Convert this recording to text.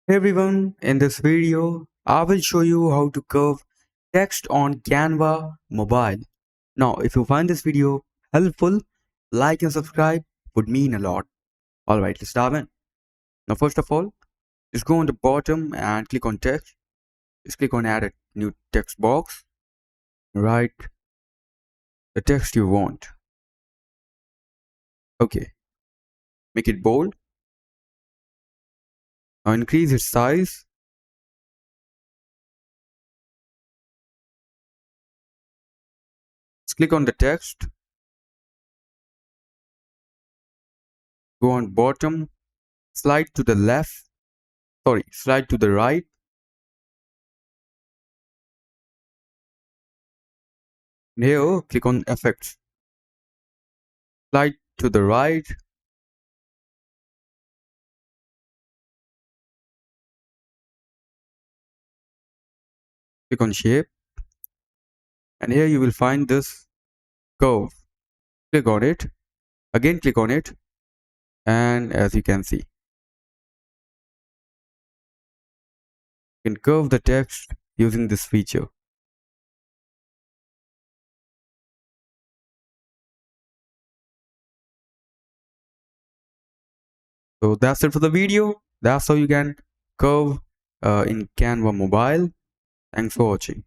Hey everyone, in this video, I will show you how to curve text on Canva mobile. Now, if you find this video helpful, like and subscribe would mean a lot. Alright, let's dive in. Now, first of all, just go on the bottom and click on text. Just click on add a new text box. Write the text you want. Okay, make it bold. Now, increase its size. Just click on the text. Go on bottom, slide to the left. Slide to the right. Here, click on effects. Slide to the right. Click on shape. And here you will find this curve. Click on it. Again, click on it. And as you can see, you can curve the text using this feature. So that's it for the video. That's how you can curve in Canva mobile. Thanks for watching.